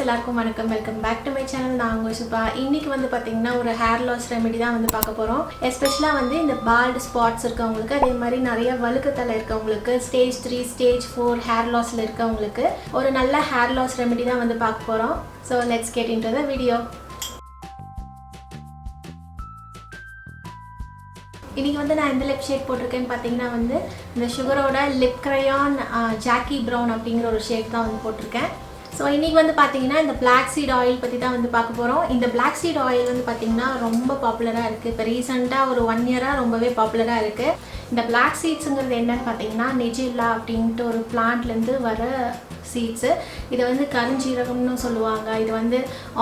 எல்லாருக்கும் வணக்கம். Welcome back to my channel. நான் உங்கள் சுபா. இன்றைக்கி வந்து பார்த்திங்கன்னா ஒரு ஹேர் லாஸ் ரெமெடி தான் வந்து பார்க்க போகிறோம். எஸ்பெஷலாக வந்து இந்த பால்டு ஸ்பாட்ஸ் இருக்கவங்களுக்கு, அதே மாதிரி நிறைய வழுக்கத்தலை இருக்கவங்களுக்கு, ஸ்டேஜ் 3 ஸ்டேஜ் 4 ஹேர் லாஸில் இருக்கவங்களுக்கு ஒரு நல்ல ஹேர் லாஸ் ரெமெடி தான் வந்து பார்க்க போகிறோம். So let's get into the video. இன்றைக்கி வந்து நான் எந்த லிப் ஷேட் போட்டிருக்கேன்னு பார்த்தீங்கன்னா வந்து இந்த சுகரோட லிப் கிரையான் ஜாக்கி ப்ரௌன் அப்படிங்கிற ஒரு ஷேட் தான் வந்து போட்டிருக்கேன். ஸோ இன்றைக்கி வந்து பார்த்திங்கன்னா இந்த பிளாக் சீட் ஆயில் பற்றி தான் வந்து பார்க்க போகிறோம். இந்த பிளாக் சீட் ஆயில் வந்து பார்த்திங்கன்னா ரொம்ப பாப்புலராக இருக்குது. இப்போ ரீசெண்டாக ஒரு 1 இயராக ரொம்பவே பாப்புலராக இருக்குது. இந்த பிளாக் சீட்ஸுங்கிறது என்னென்னு பார்த்தீங்கன்னா நெஜில்லா அப்படின்ட்டு ஒரு பிளான்ட்லேருந்து வர சீட்ஸு. இதை வந்து கருஞ்சீரகம்னு சொல்லுவாங்க, இது வந்து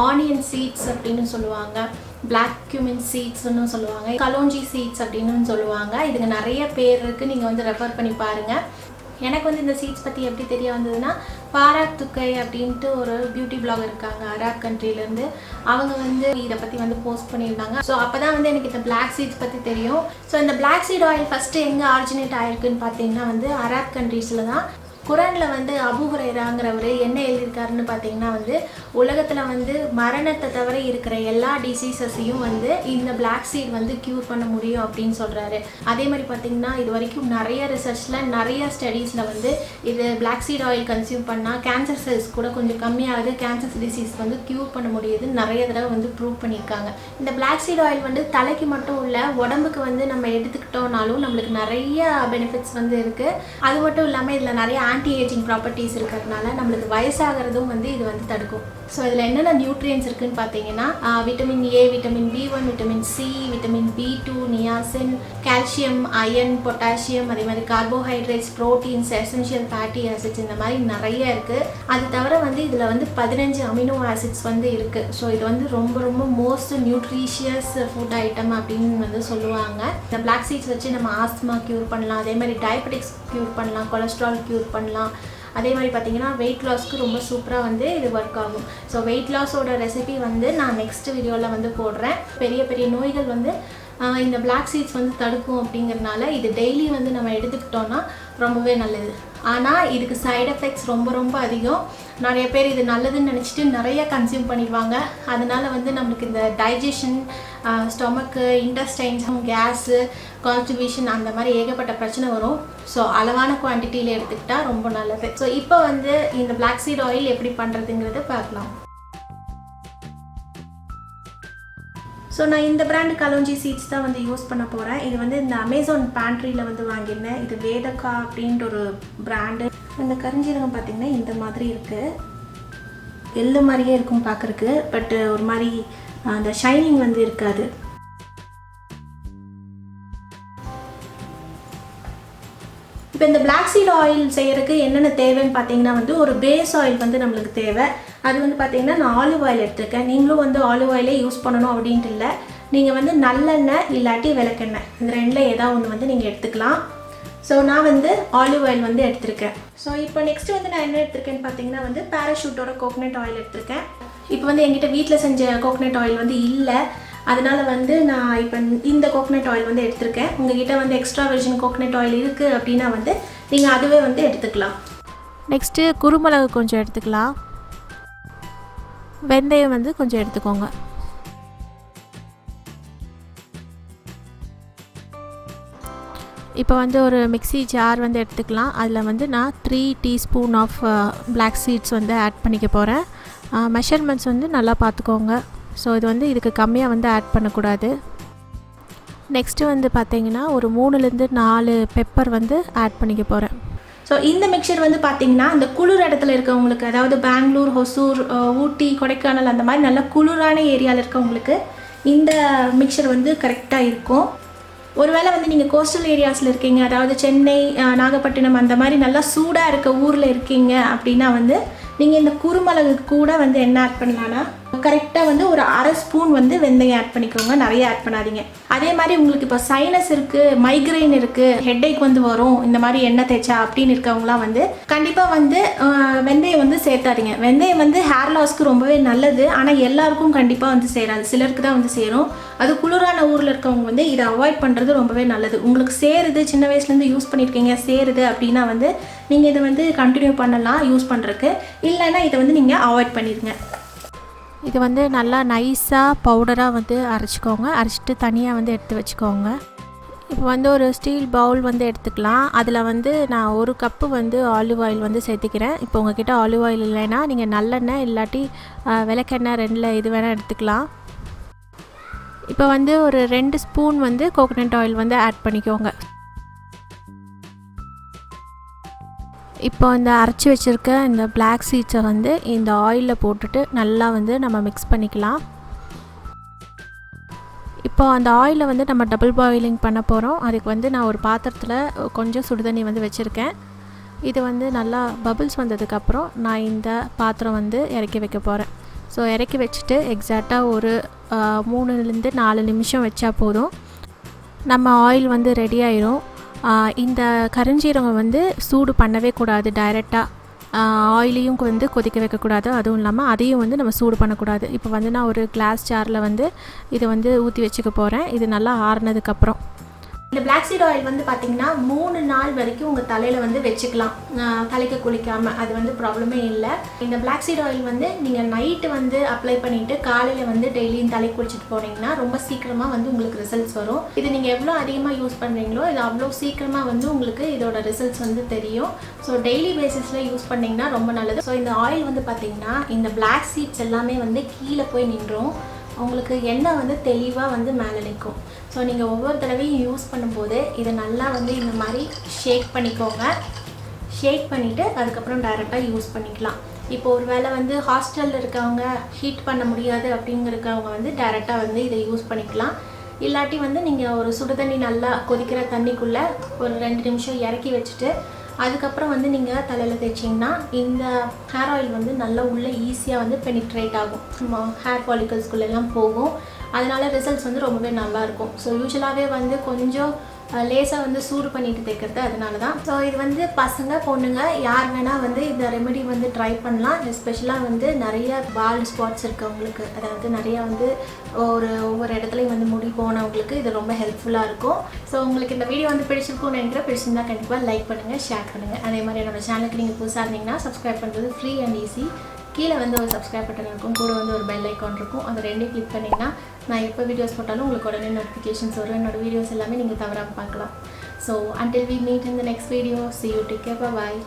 ஆனியன் சீட்ஸ் அப்படின்னு சொல்லுவாங்க, பிளாக் cumin சீட்ஸ்ன்னு சொல்லுவாங்க, கலோஞ்சி சீட்ஸ் அப்படின்னு சொல்லுவாங்க. இதுக்கு நிறைய பேர் இருக்குது, நீங்கள் வந்து ரெஃபர் பண்ணி பாருங்கள். எனக்கு வந்து இந்த சீட்ஸ் பற்றி எப்படி தெரிய வந்ததுன்னா, பாராக் துக்கை அப்படின்ட்டு ஒரு பியூட்டி பிளாகர் இருக்காங்க அரேப் கண்ட்ரிலேருந்து. அவங்க வந்து இதை பற்றி வந்து போஸ்ட் பண்ணியிருந்தாங்க. ஸோ அப்போ தான் வந்து எனக்கு இந்த பிளாக் சீட்ஸ் பற்றி தெரியும். ஸோ இந்த பிளாக் சீட் ஆயில் ஃபஸ்ட்டு எங்கே ஆரிஜினேட் ஆகிருக்குன்னு பார்த்தீங்கன்னா வந்து அரேப் கண்ட்ரீஸில் தான். குரானில் வந்து அபு ஹுரைராங்கிறவர் என்ன எழுதியிருக்காருன்னு பார்த்தீங்கன்னா வந்து உலகத்தில் வந்து மரணத்தை தவிர இருக்கிற எல்லா டிசீசஸையும் வந்து இந்த பிளாக் சீட் வந்து க்யூர் பண்ண முடியும் அப்படின்னு சொல்கிறாரு. அதே மாதிரி பார்த்திங்கன்னா இது வரைக்கும் நிறைய ரிசர்ச்சில் நிறைய ஸ்டடீஸில் வந்து இது பிளாக் சீட் ஆயில் கன்சியூம் பண்ணால் கேன்சர் செல்ஸ் கூட கொஞ்சம் கம்மியாகுது, கேன்சர் டிசீஸ் வந்து க்யூர் பண்ண முடியுது நிறைய தடவை வந்து ப்ரூவ் பண்ணியிருக்காங்க. இந்த பிளாக் சீட் ஆயில் வந்து தலைக்கு மட்டும் இல்லை, உடம்புக்கு வந்து நம்ம எடுத்துக்கிட்டோம்னாலும் நம்மளுக்கு நிறைய பெனிஃபிட்ஸ் வந்து இருக்குது. அது மட்டும் இல்லாமல் இதில் நிறைய ஆன்டி ஏஜிங் ப்ராப்பர்ட்டிஸ் இருக்கிறதுனால நம்மளுக்கு வயசாகிறதும் வந்து இது வந்து தடுக்கும். ஸோ இதில் என்னென்ன நியூட்ரியன்ஸ் இருக்குதுன்னு பார்த்தீங்கன்னா vitamin A, vitamin B1, vitamin C, vitamin B2, niacin, calcium, iron, potassium, அதே மாதிரி carbohydrates, proteins, essential fatty acids, இந்த மாதிரி நிறைய இருக்குது. அது தவிர வந்து இதில் வந்து 15 அமினோ ஆசிட்ஸ் வந்து இருக்குது. ஸோ இது வந்து ரொம்ப ரொம்ப மோஸ்ட் நியூட்ரிஷியஸ் ஃபுட் ஐட்டம் அப்படின்னு வந்து சொல்லுவாங்க. இந்த பிளாக் சீட்ஸ் வச்சு நம்ம ஆஸ்துமா க்யூர் பண்ணலாம், அதே மாதிரி டயபெட்டிக்ஸ் க்யூர் பண்ணலாம், கொலஸ்ட்ரால் க்யூர் பண்ணலாம். அதே மாதிரி பார்த்திங்கன்னா வெயிட் லாஸ்க்கு ரொம்ப சூப்பராக வந்து இது ஒர்க் ஆகும். ஸோ வெயிட் லாஸோட ரெசிபி வந்து நான் நெக்ஸ்ட் வீடியோவில் வந்து போடுறேன். பெரிய பெரிய நோய்கள் வந்து இந்த பிளாக் சீட்ஸ் வந்து தடுக்கும் அப்படிங்கிறதுனால இது டெய்லி வந்து நம்ம எடுத்துக்கிட்டோன்னா ரொம்பவே நல்லது. ஆனால் இதுக்கு சைட் எஃபெக்ட்ஸ் ரொம்ப ரொம்ப அதிகம். நிறைய பேர் இது நல்லதுன்னு நினச்சிட்டு நிறைய கன்சியூம் பண்ணிடுவாங்க. அதனால் வந்து நம்மளுக்கு இந்த digestion, stomach, intestines, gas, constipation அந்த மாதிரி ஏகப்பட்ட பிரச்சனை வரும். ஸோ அளவான குவான்டிட்டியில் எடுத்துக்கிட்டால் ரொம்ப நல்லது. ஸோ இப்போ வந்து இந்த பிளாக் சீட் ஆயில் எப்படி பண்ணுறதுங்கிறத பார்க்கலாம். ஸோ நான் இந்த பிராண்ட் கலோஞ்சி சீட்ஸ் தான் வந்து யூஸ் பண்ண போகிறேன். இது வந்து இந்த அமேசான் பேண்ட்ரியில் வந்து வாங்கியிருந்தேன். இது வேதக்கா அப்படின்ட்டு ஒரு பிராண்டு. இந்த கரிஞ்சீரகம் பார்த்திங்கன்னா இந்த மாதிரி இருக்குது, எள்ளு மாதிரியே இருக்கும் பார்க்குறக்கு, பட் ஒரு மாதிரி அந்த ஷைனிங் வந்து இருக்காது. இப்போ இந்த பிளாக் சீட் ஆயில் செய்கிறதுக்கு என்னென்ன தேவைன்னு பார்த்தீங்கன்னா வந்து ஒரு பேஸ் ஆயில் வந்து நம்மளுக்கு தேவை. அது வந்து பார்த்திங்கன்னா நான் ஆலிவ் ஆயில் எடுத்துருக்கேன். நீங்களும் வந்து ஆலிவ் ஆயிலே யூஸ் பண்ணணும் அப்படின்ட்டு இல்லை. நீங்கள் வந்து நல்லெண்ணெய் இல்லாட்டி விளக்கெண்ணெய், இந்த ரெண்டில் ஏதாவது ஒன்று வந்து நீங்கள் எடுத்துக்கலாம். ஸோ நான் வந்து ஆலிவ் ஆயில் வந்து எடுத்திருக்கேன். ஸோ இப்போ நெக்ஸ்ட்டு வந்து நான் என்ன எடுத்திருக்கேன்னு பார்த்தீங்கன்னா வந்து பேராஷூட்டோட கோகனட் ஆயில் எடுத்திருக்கேன். இப்போ வந்து என்கிட்ட வீட்டில் செஞ்ச கோகனட் ஆயில் வந்து இல்லை, அதனால் வந்து நான் இப்போ இந்த கோகனட் ஆயில் வந்து எடுத்திருக்கேன். உங்கள்கிட்ட வந்து எக்ஸ்ட்ரா வெர்ஜின் கோகனட் ஆயில் இருக்குது அப்படின்னா வந்து நீங்கள் அதுவே வந்து எடுத்துக்கலாம். நெக்ஸ்ட்டு குருமிளகு கொஞ்சம் எடுத்துக்கலாம், வெந்தயம் வந்து கொஞ்சம் எடுத்துக்கோங்க. இப்போ வந்து ஒரு மிக்ஸி ஜார் வந்து எடுத்துக்கலாம். அதில் வந்து நான் 3 டீஸ்பூன் ஆஃப் பிளாக் சீட்ஸ் வந்து ஆட் பண்ணிக்க போகிறேன். மெஷர்மெண்ட்ஸ் வந்து நல்லா பார்த்துக்கோங்க. ஸோ இது வந்து இதுக்கு கம்மியாக வந்து ஆட் பண்ணக்கூடாது. நெக்ஸ்ட்டு வந்து பார்த்திங்கன்னா ஒரு 3லேருந்து 4 பெப்பர் வந்து ஆட் பண்ணிக்க போகிறேன். ஸோ இந்த மிக்சர் வந்து பார்த்திங்கன்னா இந்த குளிர் இடத்துல இருக்கவங்களுக்கு, அதாவது பெங்களூர், ஹொசூர், ஊட்டி, கொடைக்கானல் அந்த மாதிரி நல்ல குளிரான ஏரியாவில் இருக்கவங்களுக்கு இந்த மிக்சர் வந்து கரெக்டாக இருக்கும். ஒருவேளை வந்து நீங்கள் கோஸ்டல் ஏரியாஸில் இருக்கீங்க, அதாவது சென்னை, நாகப்பட்டினம் அந்த மாதிரி நல்லா சூடாக இருக்க ஊரில் இருக்கீங்க அப்படின்னா வந்து நீங்கள் இந்த குருமிளகு கூட வந்து என்ன ஆட் பண்ணலான்னா கரெக்டாக வந்து ஒரு அரை ஸ்பூன் வந்து வெந்தயம் ஆட் பண்ணிக்கோங்க, நிறைய ஆட் பண்ணாதீங்க. அதே மாதிரி உங்களுக்கு இப்போ சைனஸ் இருக்குது, மைக்ரைன் இருக்குது, ஹெட்டேக் வந்து வரும் இந்த மாதிரி எண்ணெய் தேய்ச்சா அப்படின்னு இருக்கவங்களாம் வந்து கண்டிப்பாக வந்து வெந்தயம் வந்து சேர்த்தாதீங்க. வெந்தயம் வந்து ஹேர் லாஸ்க்கு ரொம்பவே நல்லது, ஆனால் எல்லாருக்கும் கண்டிப்பாக வந்து சேராது, சிலருக்கு தான் வந்து சேரும். அது குளிரான ஊரில் இருக்கவங்க வந்து இதை அவாய்ட் பண்ணுறது ரொம்பவே நல்லது. உங்களுக்கு சேருது, சின்ன வயசுலேருந்து யூஸ் பண்ணியிருக்கீங்க, சேருது அப்படின்னா வந்து நீங்கள் இதை வந்து கண்டினியூ பண்ணலாம் யூஸ் பண்ணுறதுக்கு. இல்லைன்னா இதை வந்து நீங்கள் அவாய்ட் பண்ணிடுங்க. இது வந்து நல்லா நைஸாக பவுடராக வந்து அரைச்சிக்கோங்க. அரைச்சிட்டு தனியாக வந்து எடுத்து வச்சுக்கோங்க. இப்போ வந்து ஒரு ஸ்டீல் பவுல் வந்து எடுத்துக்கலாம். அதில் வந்து நான் 1 கப்பு வந்து ஆலிவ் ஆயில் வந்து சேர்த்துக்கிறேன். இப்போ உங்ககிட்ட ஆலிவ் ஆயில் இல்லைன்னா நீங்கள் நல்லெண்ணெய் இல்லாட்டி விளக்கெண்ணெய் 2ல் எது வேணால் எடுத்துக்கலாம். இப்போ வந்து ஒரு 2 ஸ்பூன் வந்து கோகோனட் ஆயில் வந்து ஆட் பண்ணிக்கோங்க. இப்போ இந்த அரைச்சி வச்சுருக்க இந்த பிளாக் சீட்ஸை வந்து இந்த ஆயிலில் போட்டுட்டு நல்லா வந்து நம்ம மிக்ஸ் பண்ணிக்கலாம். இப்போ அந்த ஆயிலை வந்து நம்ம டபுள் பாயிலிங் பண்ண போகிறோம். அதுக்கு வந்து நான் ஒரு பாத்திரத்தில் கொஞ்சம் சுடுதண்ணி வந்து வச்சுருக்கேன். இது வந்து நல்லா பபிள்ஸ் வந்ததுக்கப்புறம் நான் இந்த பாத்திரம் வந்து இறக்கி வைக்க போகிறேன். ஸோ இறக்கி வச்சுட்டு எக்ஸாக்டாக ஒரு 3லேருந்து 4 நிமிஷம் வச்சா போதும், நம்ம ஆயில் வந்து ரெடி ஆயிரும். இந்த கருஞ்சீரகம் வந்து சூடு பண்ணவே கூடாது, டைரெக்டாக ஆயிலையும் வந்து கொதிக்க வைக்கக்கூடாது, அதுவும் இல்லாமல் அதையும் வந்து நம்ம சூடு பண்ணக்கூடாது. இப்போ வந்து நான் ஒரு கிளாஸ் ஜாரில் வந்து இதை வந்து ஊற்றி வச்சுக்க போகிறேன். இது நல்லா ஆறுனதுக்கப்புறம் இந்த பிளாக் சீட் ஆயில் வந்து பார்த்திங்கன்னா 3 நாள் வரைக்கும் உங்கள் தலையில் வந்து வச்சுக்கலாம், தலைக்கு குளிக்காமல். அது வந்து ப்ராப்ளமே இல்லை. இந்த பிளாக் சீட் ஆயில் வந்து நீங்கள் நைட்டு வந்து அப்ளை பண்ணிவிட்டு காலையில் வந்து டெய்லியும் தலை குளிச்சுட்டு போனீங்கன்னா ரொம்ப சீக்கிரமாக வந்து உங்களுக்கு ரிசல்ட்ஸ் வரும். இது நீங்கள் எவ்வளோ அதிகமாக யூஸ் பண்ணுறீங்களோ இது அவ்வளோ சீக்கிரமாக வந்து உங்களுக்கு இதோட ரிசல்ட்ஸ் வந்து தெரியும். ஸோ டெய்லி பேசிஸில் யூஸ் பண்ணிங்கன்னா ரொம்ப நல்லது. ஸோ இந்த ஆயில் வந்து பார்த்திங்கன்னா இந்த பிளாக் சீட்ஸ் எல்லாமே வந்து கீழே போய் நின்றும், உங்களுக்கு எண்ணெய் வந்து தெளிவாக வந்து மேலே நிற்கும். ஸோ நீங்கள் ஒவ்வொரு தடவையும் யூஸ் பண்ணும்போது இதை நல்லா வந்து இந்த மாதிரி ஷேக் பண்ணிக்கோங்க. ஷேக் பண்ணிவிட்டு அதுக்கப்புறம் டைரெக்டாக யூஸ் பண்ணிக்கலாம். இப்போ ஒரு வேளை வந்து ஹாஸ்டலில் இருக்கவங்க ஹீட் பண்ண முடியாது அப்படிங்கிறவங்க வந்து டைரெக்டாக வந்து இதை யூஸ் பண்ணிக்கலாம். இல்லாட்டி வந்து நீங்கள் ஒரு சுடுதண்ணி நல்லா கொதிக்கிற தண்ணிக்குள்ளே ஒரு 2 நிமிஷம் இறக்கி வச்சுட்டு அதுக்கப்புறம் வந்து நீங்கள் தலையில் தேய்ச்சிங்கன்னா இந்த ஹேர் ஆயில் வந்து நல்லா உள்ளே ஈஸியாக வந்து பெனிட்ரேட் ஆகும், ஹேர் ஃபாலிகல்ஸ்குள்ளெல்லாம் போகும். அதனால ரிசல்ட்ஸ் வந்து ரொம்பவே நல்லாயிருக்கும். ஸோ யூஸ்வலாகவே வந்து கொஞ்சம் லேசாக வந்து சூடு பண்ணிட்டு தேய்க்கிறது அதனால தான். ஸோ இது வந்து பசங்க பொண்ணுங்க யார் வேணால் வந்து இந்த ரெமெடி வந்து ட்ரை பண்ணலாம். எஸ்பெஷலாக வந்து நிறைய பால்ட் ஸ்பாட்ஸ் இருக்கவங்களுக்கு, அதாவது நிறையா வந்து ஒவ்வொரு இடத்துலையும் வந்து முடி போனவங்களுக்கு இது ரொம்ப ஹெல்ப்ஃபுல்லாக இருக்கும். ஸோ உங்களுக்கு இந்த வீடியோ வந்து பிடிச்சிருக்கும்னு நினைக்கிறேன். பிடிச்சிருந்தா கண்டிப்பாக லைக் பண்ணுங்கள், ஷேர் பண்ணுங்கள். அதே மாதிரி என்னோடய சேனலுக்கு நீங்கள் புதுசாக இருந்தீங்கன்னா சப்ஸ்கிரைப் பண்ணுறது ஃப்ரீ அண்ட் ஈஸி. கீழே வந்து ஒரு சப்ஸ்கிரைப் பட்டன் இருக்கும், கூட வந்து ஒரு பெல் ஐக்கான் இருக்கும். அந்த 2 கிளிக் பண்ணிங்கன்னா நான் எப்போ வீடியோஸ் போட்டாலும் உங்களுக்கு உடனே நோட்டிஃபிகேஷன்ஸ் வரும். என்னோடய வீடியோஸ் எல்லாமே நீங்கள் தவறாமல் பார்க்கலாம். So until we meet in the next video, see you, take care, bye bye.